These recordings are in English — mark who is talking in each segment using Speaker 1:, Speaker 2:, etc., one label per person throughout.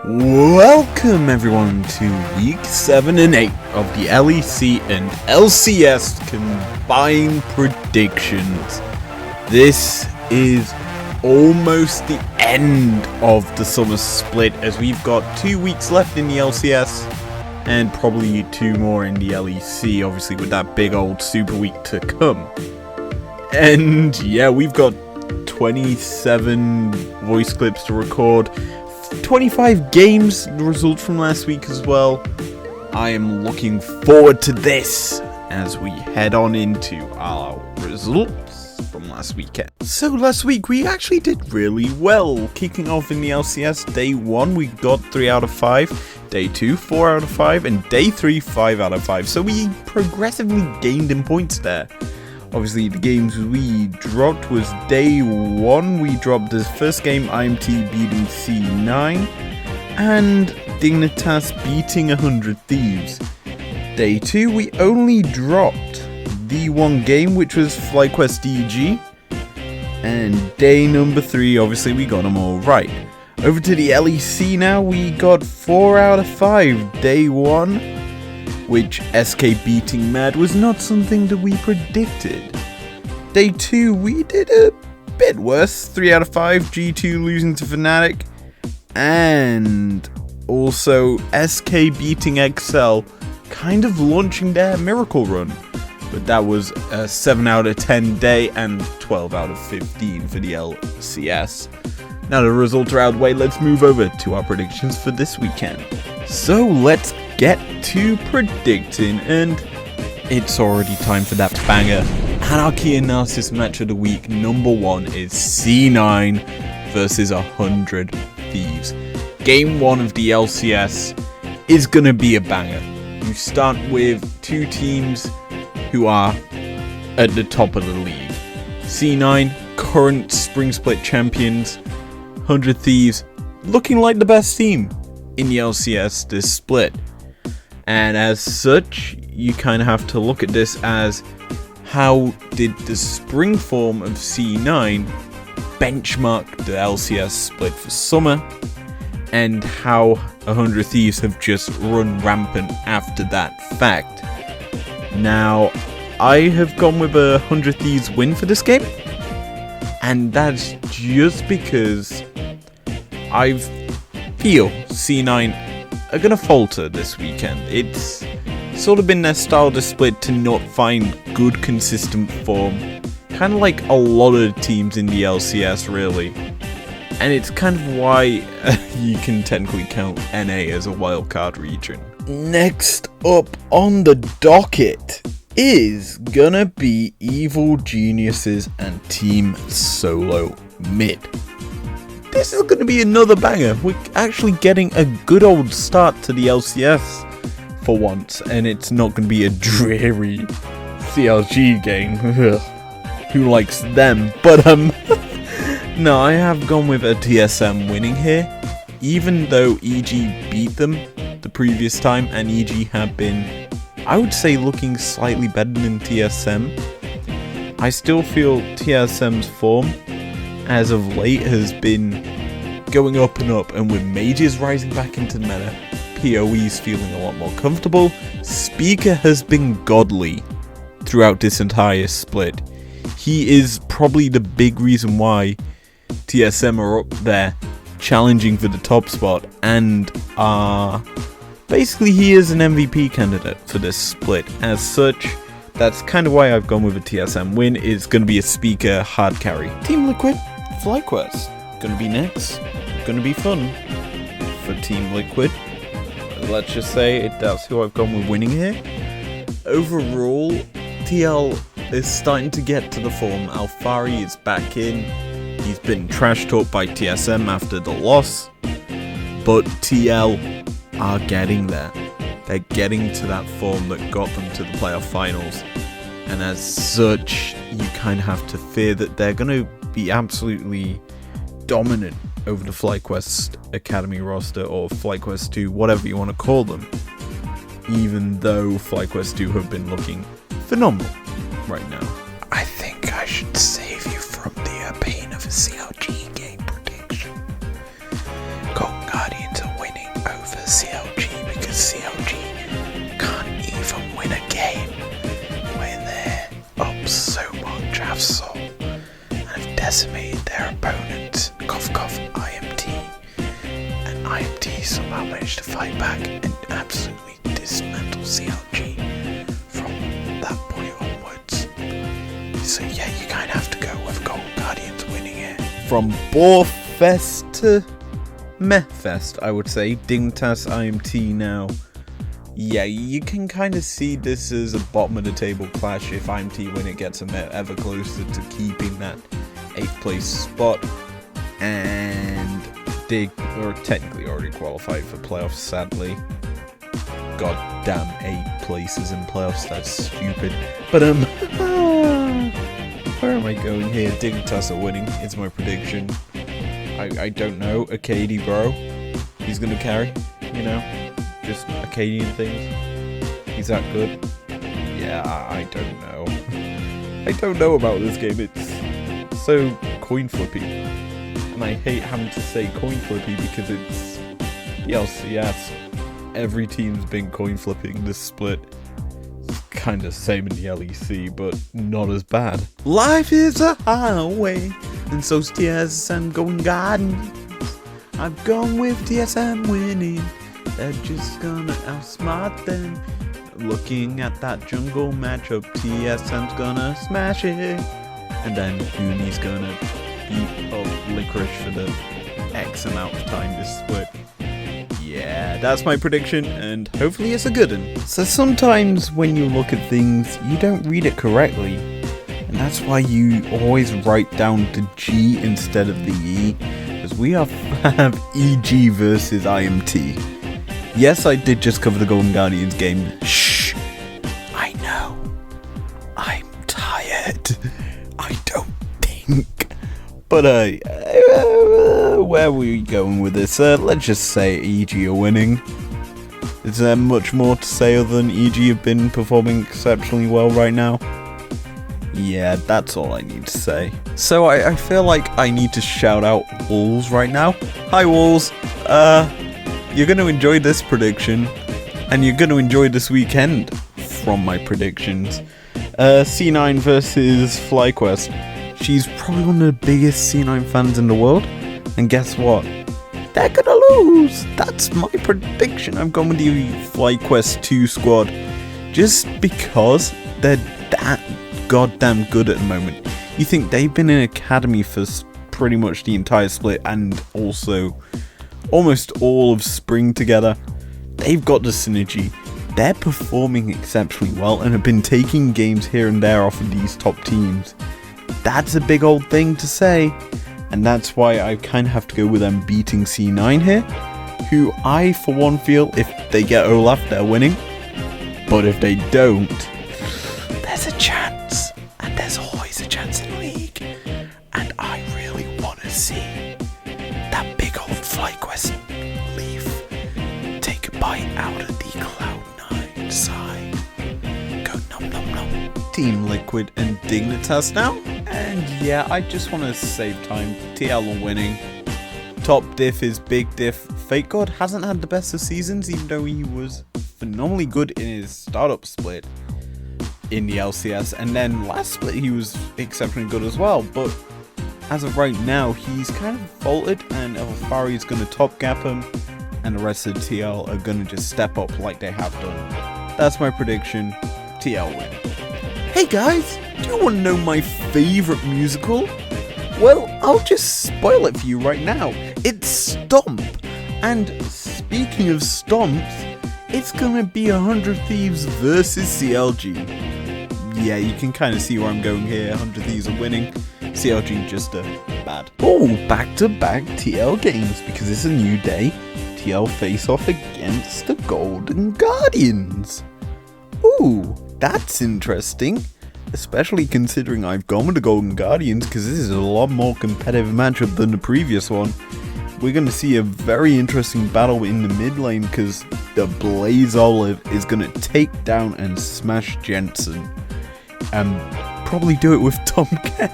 Speaker 1: Welcome everyone to week 7 and 8 of the LEC and LCS combined predictions. This is almost the end of the summer split, as we've got 2 weeks left in the LCS and probably 2 more in the LEC, obviously with that big old super week to come. And yeah, we've got 27 voice clips to record, 25 games, the results from last week as well. I am looking forward to this as we head on into our results from last weekend. So last week we actually did really well. Kicking off in the LCS, day 1 we got 3 out of 5, day 2 4 out of 5, and day 3 5 out of 5. So we progressively gained in points there. Obviously, the games we dropped was day 1, we dropped the first game, IMT beating C9, and Dignitas beating 100 Thieves. Day 2, we only dropped the 1 game, which was FlyQuest EG, and day number 3, obviously, we got them all right. Over to the LEC now, we got 4 out of 5. Day 1, which SK beating Mad was not something that we predicted. Day 2, we did a bit worse, 3 out of 5, G2 losing to Fnatic, and also SK beating XL, kind of launching their miracle run, but that was a 7 out of 10 day and 12 out of 15 for the LCS. Now the results are out of the way, let's move over to our predictions for this weekend. So let's get to predicting, and it's already time for that banger. Anarchy and Narcissus match of the week. Number 1 is C9 versus 100 Thieves. Game 1 of the LCS is going to be a banger. You start with 2 teams who are at the top of the league. C9, current Spring Split champions. 100 Thieves, looking like the best team in the LCS this split. And as such, you kind of have to look at this as, how did the spring form of C9 benchmark the LCS split for summer, and how 100 Thieves have just run rampant after that fact. Now, I have gone with a 100 Thieves win for this game, and that's just because I feel C9 are going to falter this weekend. It's sort of been their style to split to not find good consistent form, kind of like a lot of teams in the LCS really, and it's kind of why you can technically count NA as a wildcard region. Next up on the docket is gonna be Evil Geniuses and Team Solo Mid. This is going to be another banger. We're actually getting a good old start to the LCS for once, and it's not going to be a dreary CLG game. Who likes them? But no, I have gone with a TSM winning here, even though EG beat them the previous time, and EG have been, I would say, looking slightly better than TSM. I still feel TSM's form as of late has been going up and up, and with mages rising back into the meta, PoE's feeling a lot more comfortable. Speaker has been godly throughout this entire split. He is probably the big reason why TSM are up there challenging for the top spot, and basically he is an MVP candidate for this split. As such, that's kind of why I've gone with a TSM win. It's going to be a Speaker hard carry. Team Liquid, FlyQuest, going to be next. Going to be fun for Team Liquid. Let's just say that's who I've gone with winning here. Overall, TL is starting to get to the form. Alfari is back in. He's been trash talked by TSM after the loss, but TL are getting there. They're getting to that form that got them to the playoff finals, and as such, you kind of have to fear that they're going to be absolutely dominant over the FlyQuest Academy roster, or FlyQuest 2, whatever you want to call them, even though FlyQuest 2 have been looking phenomenal right now. I think I should save you from the pain of a CLG game prediction. Golden Guardians are winning. managed to fight back and absolutely dismantle CLG from that point onwards. So yeah, you kind of have to go with Golden Guardians winning it. From Borefest to Mehfest, I would say. Dignitas IMT now. Yeah, you can kind of see this as a bottom of the table clash if IMT win it gets them ever closer to keeping that 8th place spot. And Dig are technically already qualified for playoffs, sadly. God damn, 8 places in playoffs, that's stupid. But where am I going here? Dignitas are winning, it's my prediction. I don't know, Acadie bro. He's gonna carry, you know? Just Acadian things. He's that good? Yeah, I don't know. I don't know about this game. It's so coin flippy. And I hate having to say coin flippy because it's the LCS. Every team's been coin flipping this split. It's kind of same in the LEC, but not as bad. Life is a highway, and so's TSM going Guardians. I've gone with TSM winning. They're just gonna outsmart them. Looking at that jungle matchup, TSM's gonna smash it. And then Uni's gonna beat up Licorice for the X amount of time this split. Yeah, that's my prediction, and hopefully it's a good one. So sometimes when you look at things, you don't read it correctly. And that's why you always write down the G instead of the E. Because we have EG versus IMT. Yes, I did just cover the Golden Guardians game. Shh! I know. I'm tired. I don't think. But, where were we going with this? Let's just say EG are winning. Is there much more to say other than EG have been performing exceptionally well right now? Yeah, that's all I need to say. So I feel like I need to shout out Walls right now. Hi, Walls. You're going to enjoy this prediction, and you're going to enjoy this weekend from my predictions. C9 versus FlyQuest. She's probably one of the biggest C9 fans in the world, and guess what? They're going to lose. That's my prediction. I'm going with the FlyQuest 2 squad, just because they're that goddamn good at the moment. You think they've been in academy for pretty much the entire split, and also almost all of spring together. They've got the synergy. They're performing exceptionally well and have been taking games here and there off of these top teams. That's a big old thing to say, and that's why I kind of have to go with them beating C9 here, who I for one feel if they get Olaf they're winning, but if they don't, there's a chance, and there's always a chance in League, and I really want to see that big old FlyQuest leaf take a bite out of the Cloud9 side. Go nom nom nom. Team Liquid and Dignitas now. And yeah, I just want to save time. TL are winning. Top diff is big diff. Fake God hasn't had the best of seasons, even though he was phenomenally good in his startup split in the LCS. And then last split he was exceptionally good as well. But as of right now, he's kind of faltered, and Elfari's going to top gap him, and the rest of the TL are going to just step up like they have done. That's my prediction. TL win. Hey guys, do you want to know my favourite musical? Well, I'll just spoil it for you right now. It's Stomp. And speaking of Stomps, it's going to be 100 Thieves versus CLG. Yeah, you can kind of see where I'm going here. 100 Thieves are winning. CLG just bad. Oh, back-to-back TL games because it's a new day. TL face off against the Golden Guardians. Ooh, that's interesting. Especially considering I've gone with the Golden Guardians because this is a lot more competitive matchup than the previous one. We're going to see a very interesting battle in the mid lane because the Blaze Olive is going to take down and smash Jensen. And probably do it with Tomcat.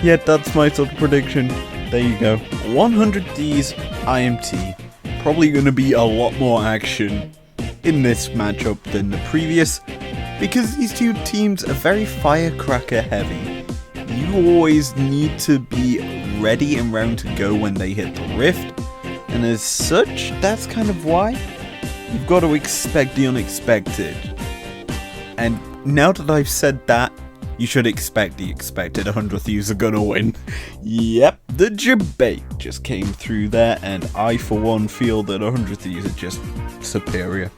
Speaker 1: Yeah, that's my sort of prediction. There you go. 100D's IMT. Probably going to be a lot more action in this matchup than the previous, because these two teams are very firecracker heavy. You always need to be ready and round to go when they hit the rift, And as such, that's kind of why you've got to expect the unexpected. And now that I've said that, you should expect the expected. 100 Thieves are gonna win. Yep, the debate just came through there, and I for one feel that 100 Thieves are just superior.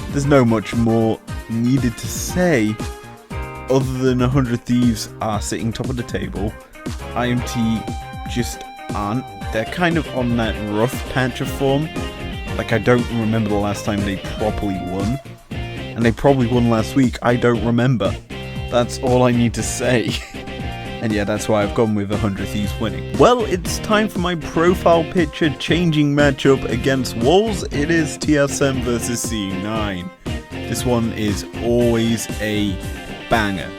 Speaker 1: There's no much more needed to say other than 100 Thieves are sitting top of the table. IMT just aren't. They're kind of on that rough patch of form. Like, I don't remember the last time they properly won. And they probably won last week, I don't remember. That's all I need to say. And yeah, that's why I've gone with 100 Thieves winning. Well, it's time for my profile picture changing matchup against Wolves. It is TSM versus C9. This one is always a banger.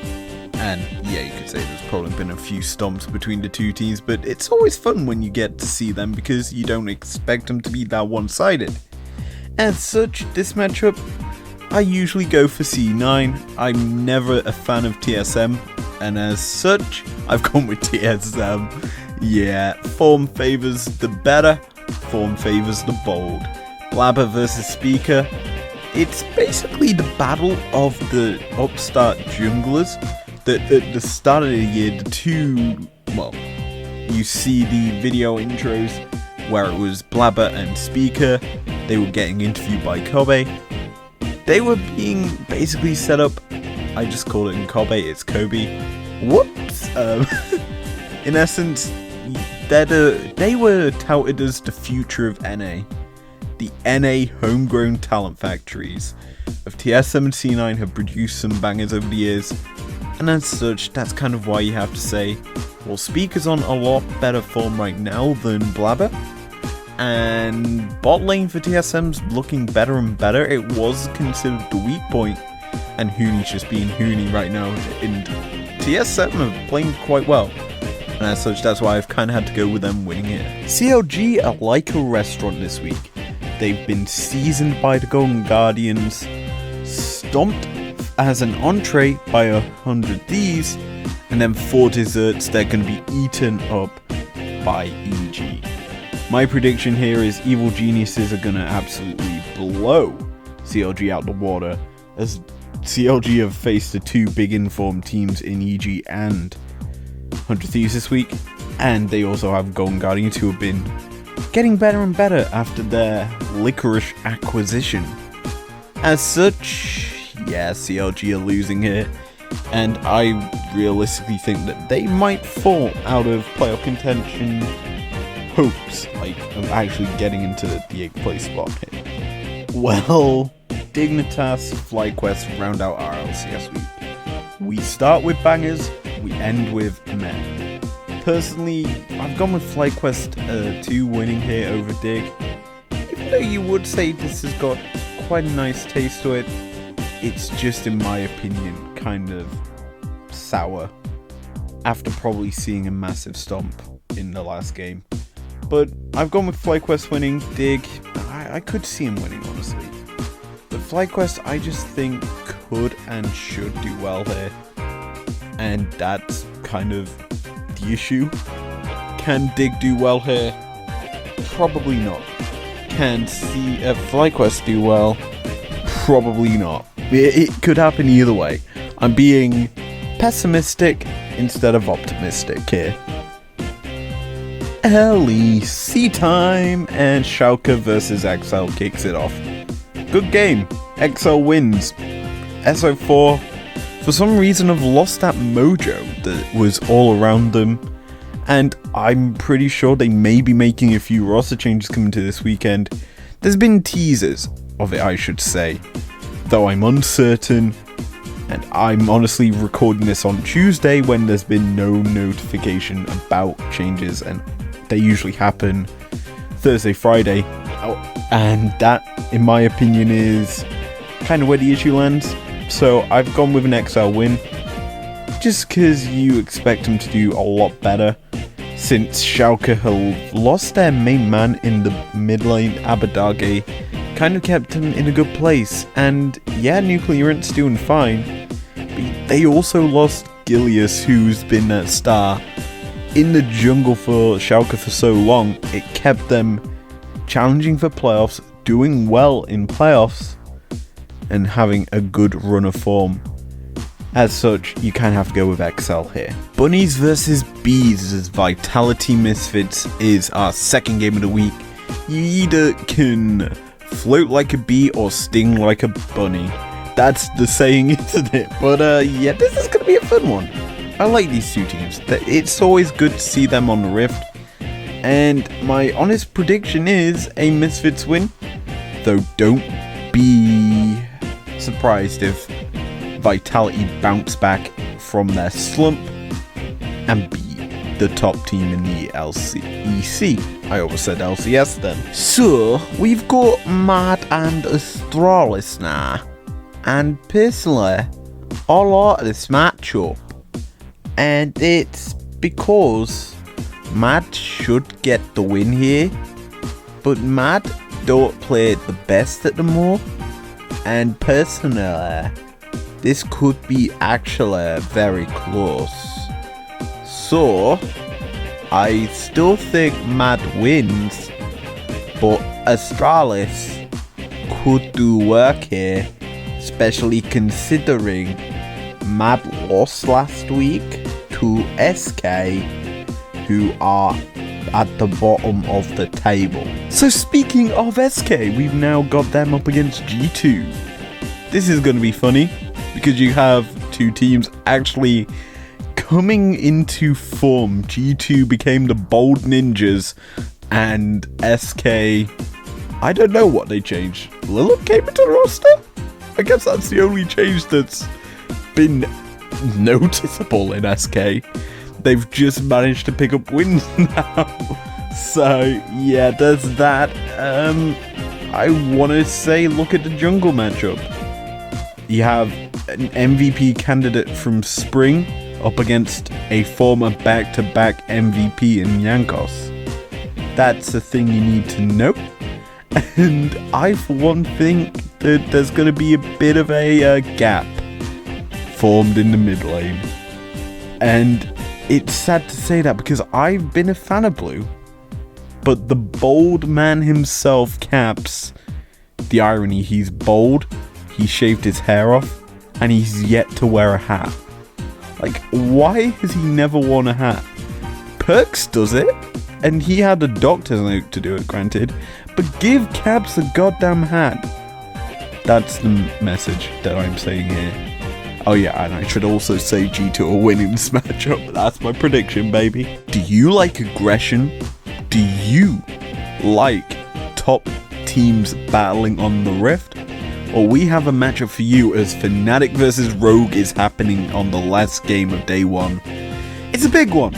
Speaker 1: And yeah, you could say there's probably been a few stomps between the two teams, but it's always fun when you get to see them because you don't expect them to be that one-sided. As such, this matchup, I usually go for C9. I'm never a fan of TSM, and as such, I've gone with TSM. Yeah, form favors the better, form favors the bold. Blabber versus Speaker. It's basically the battle of the upstart junglers. That at the start of the year, the two, well, you see the video intros where it was Blabber and Speaker. They were getting interviewed by Kobe. They were being basically set up. I just call it in Kobe, it's Kobe. Whoops. In essence, they were touted as the future of NA. The NA homegrown talent factories of TSM and C9 have produced some bangers over the years. And as such, that's kind of why you have to say, well, Speaker's on a lot better form right now than Blabber. And bot lane for TSM's looking better and better. It was considered the weak point, and Hooney's just being Hooney right now. And TSM are playing quite well. And as such, that's why I've kind of had to go with them winning it. CLG are like a restaurant this week. They've been seasoned by the Golden Guardians, stomped as an entree by 100 Thieves, and then for desserts they're going to be eaten up by EG. My prediction here is Evil Geniuses are going to absolutely blow CLG out the water, as CLG have faced the two big informed teams in EG and 100 Thieves this week, and they also have Golden Guardians who have been getting better and better after their licorice acquisition. As such, yeah, CLG are losing here, and I realistically think that they might fall out of playoff contention hopes, like, of actually getting into the 8th place spot here. Well, Dignitas FlyQuest round out our LCS week. We start with bangers, we end with meh. Personally, I've gone with FlyQuest 2 winning here over Dig. Even though you would say this has got quite a nice taste to it, it's just, in my opinion, kind of sour after probably seeing a massive stomp in the last game. But I've gone with FlyQuest winning. Dig, I could see him winning, honestly. But FlyQuest, I just think, could and should do well here. And that's kind of the issue. Can Dig do well here? Probably not. Can FlyQuest do well? Probably not. It could happen either way. I'm being pessimistic instead of optimistic here. LEC time, and Schalke versus XL kicks it off. Good game. XL wins. SO4, for some reason, have lost that mojo that was all around them, and I'm pretty sure they may be making a few roster changes coming to this weekend. There's been teasers of it, I should say, though I'm uncertain, and I'm honestly recording this on Tuesday when there's been no notification about changes, and they usually happen Thursday, Friday, and that, in my opinion, is kind of where the issue lands. So I've gone with an XL win, just because you expect them to do a lot better, since Schalke have lost their main man in the mid lane, Abadage, kind of kept him in a good place, and yeah, Nuclearant's doing fine, but they also lost Gilius, who's been that star in the jungle for Schalke for so long. It kept them challenging for playoffs, doing well in playoffs, and having a good run of form. As such, you kind of have to go with Excel here. Bunnies versus Bees as Vitality Misfits is our second game of the week. You either can float like a bee or sting like a bunny. That's the saying, isn't it? But yeah, this is going to be a fun one. I like these two teams. It's always good to see them on the Rift. And my honest prediction is a Misfits win. Though don't be surprised if Vitality bounce back from their slump and be the top team in the LEC. I almost said LCS then. So, we've got Mad and Astralis now. And personally, I like this matchup. And it's because Mad should get the win here. But Mad don't play the best at the moment. And personally, this could be actually very close. So, I still think Mad wins, but Astralis could do work here, especially considering Mad lost last week to SK, who are at the bottom of the table. So speaking of SK, we've now got them up against G2. This is going to be funny, because you have two teams actually coming into form. G2 became the Bold Ninjas, and SK, I don't know what they changed. Lilith came into the roster? I guess that's the only change that's been noticeable in SK. They've just managed to pick up wins now. So, yeah, there's that. I want to say look at the jungle matchup. You have an MVP candidate from Spring up against a former back-to-back MVP in Yankos. That's a thing you need to know. And I, for one, think that there's going to be a bit of a gap formed in the mid lane. And it's sad to say that because I've been a fan of Blue. But the bold man himself, Caps, the irony, he's bold, he shaved his hair off, and he's yet to wear a hat. Like, why has he never worn a hat? Perks does it, and he had a doctor's note to do it, granted, but give Caps a goddamn hat. That's the message that I'm saying here. Oh yeah, and I should also say G2 are winning this matchup. That's my prediction, baby. Do you like aggression? Do you like top teams battling on the Rift? Well, we have a matchup for you as Fnatic vs Rogue is happening on the last game of day one. It's a big one.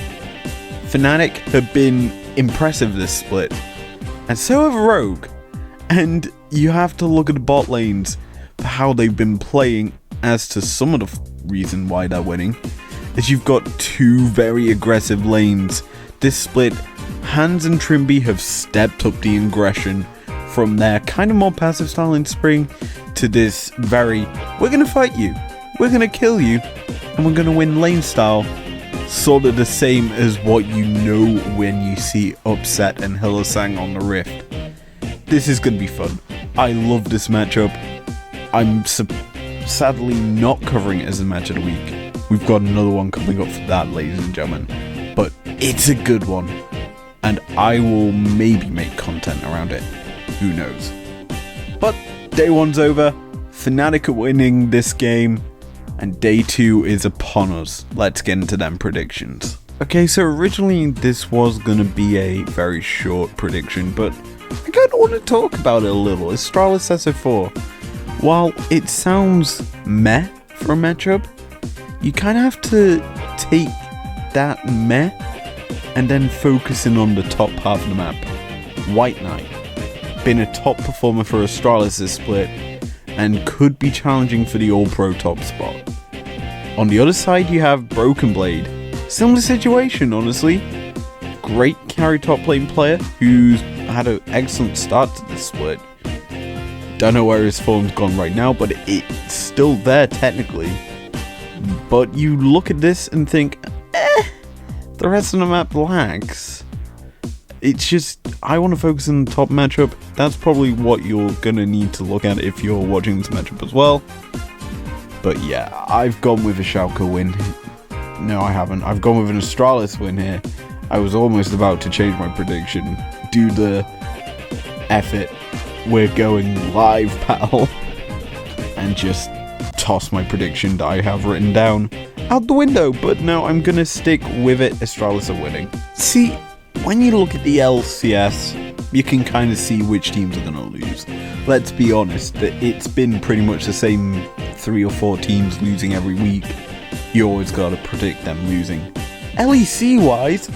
Speaker 1: Fnatic have been impressive this split, and so have Rogue. And you have to look at the bot lanes for how they've been playing as to some of the reason why they're winning. Is you've got two very aggressive lanes. This split, Hans and Trimby have stepped up the aggression from their kind of more passive style in Spring to this very, we're going to fight you, we're going to kill you, and we're going to win lane style. Sort of the same as what you know when you see Upset and Hylissang on the Rift. This is going to be fun. I love this matchup. I'm sadly not covering it as a match of the week. We've got another one coming up for that, ladies and gentlemen. But it's a good one. And I will maybe make content around it. Who knows? But day one's over. Fnatic are winning this game. And day two is upon us. Let's get into them predictions. Okay, so originally this was going to be a very short prediction, but I kind of want to talk about it a little. Astralis SO4. While it sounds meh for a matchup, you kind of have to take that meh and then focus in on the top half of the map. White Knight. Been a top performer for Astralis this split, and could be challenging for the All-Pro top spot. On the other side, you have Broken Blade. Similar situation, honestly. Great carry top lane player who's had an excellent start to this split. Don't know where his form's gone right now, but it's still there technically. But you look at this and think, the rest of the map lags. It's just I want to focus on the top matchup. That's probably what you're going to need to look at if you're watching this matchup as well. But yeah, I've gone with a Schalke win. No, I haven't. I've gone with an Astralis win here. I was almost about to change my prediction. Do the effort. We're going live, pal. And just toss my prediction that I have written down out the window. But no, I'm going to stick with it. Astralis are winning. See, when you look at the LCS, you can kind of see which teams are going to lose. Let's be honest, it's been pretty much the same 3 or 4 teams losing every week. You always got to predict them losing. LEC-wise,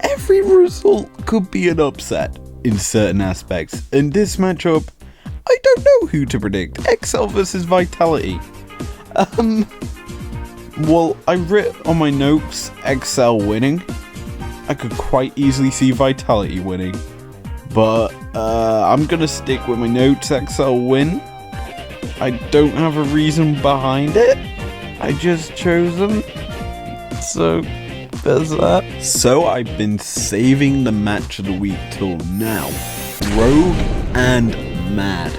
Speaker 1: every result could be an upset in certain aspects. In this matchup, I don't know who to predict. XL versus Vitality. Well, I wrote on my notes XL winning. I could quite easily see Vitality winning. But I'm going to stick with my notes. XL win. I don't have a reason behind it. I just chose them. So there's that. So I've been saving the match of the week till now. Rogue and Mad.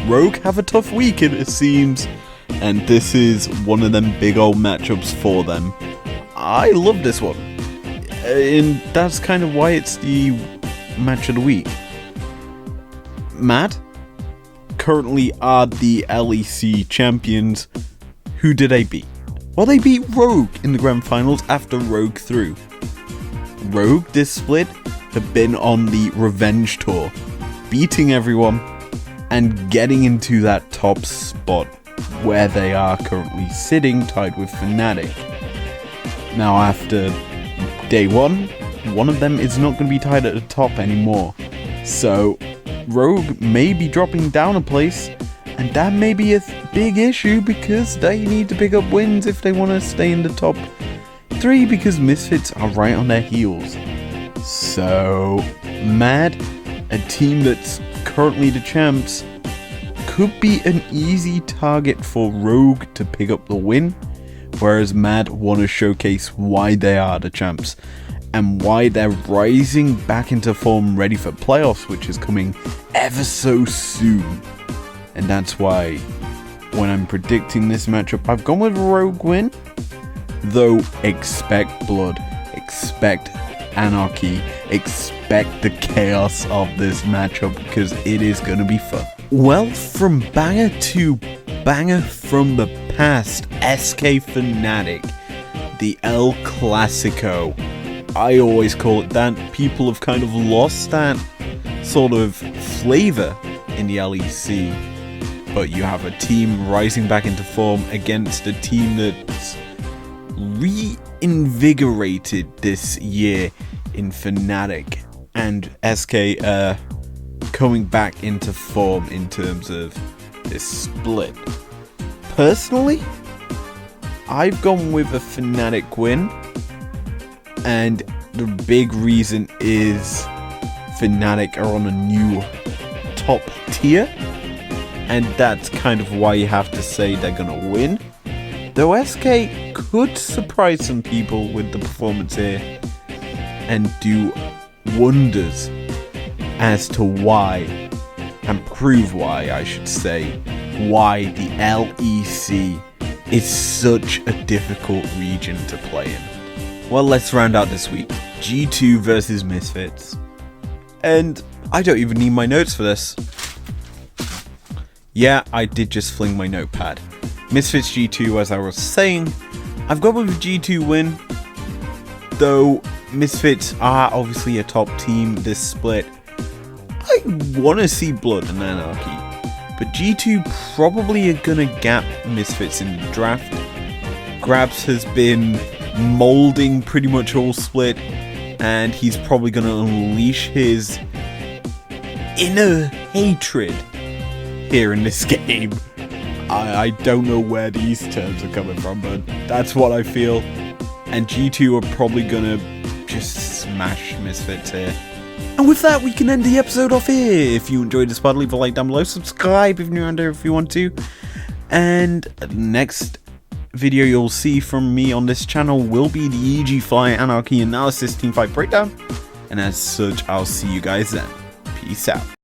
Speaker 1: Rogue have a tough week, it seems. And this is one of them big old matchups for them. I love this one. And that's kind of why it's the match of the week. Mad currently are the LEC champions. Who did they beat? Well, they beat Rogue in the grand finals after Rogue threw. Rogue this split have been on the revenge tour, beating everyone and getting into that top spot where they are currently sitting tied with Fnatic. Now after day one of them is not going to be tied at the top anymore. So Rogue may be dropping down a place, and that may be a big issue because they need to pick up wins if they want to stay in the top 3 because Misfits are right on their heels. So Mad, a team that's currently the champs, could be an easy target for Rogue to pick up the win, whereas Mad want to showcase why they are the champs and why they're rising back into form ready for playoffs, which is coming ever so soon. And that's why when I'm predicting this matchup, I've gone with a Rogue win. Though expect blood, expect anarchy, expect the chaos of this matchup because it is going to be fun. Well, from banger to banger from the past, SK Fnatic, the El Clasico. I always call it that. People have kind of lost that sort of flavor in the LEC. But you have a team rising back into form against a team that's reinvigorated this year in Fnatic. And SK coming back into form in terms of this split. Personally, I've gone with a Fnatic win. And the big reason is Fnatic are on a new top tier. And that's kind of why you have to say they're going to win. Though SK could surprise some people with the performance here and do wonders as to why, and prove why, I should say, why the LEC is such a difficult region to play in. Well, let's round out this week. G2 versus Misfits. And I don't even need my notes for this. Yeah, I did just fling my notepad. Misfits G2, as I was saying. I've gone with a G2 win. Though Misfits are obviously a top team this split. I want to see blood and anarchy. But G2 probably are going to gap Misfits in the draft. Grabs has been molding pretty much all split, and he's probably going to unleash his inner hatred here in this game. I don't know where these terms are coming from, but that's what I feel. And G2 are probably going to just smash Misfits here. And with that, we can end the episode off here. If you enjoyed this part, leave a like down below. Subscribe if you're new around here if you want to. And next video you'll see from me on this channel will be the EG Fly Anarchy Analysis Teamfight Breakdown. and as such, I'll see you guys then. Peace out.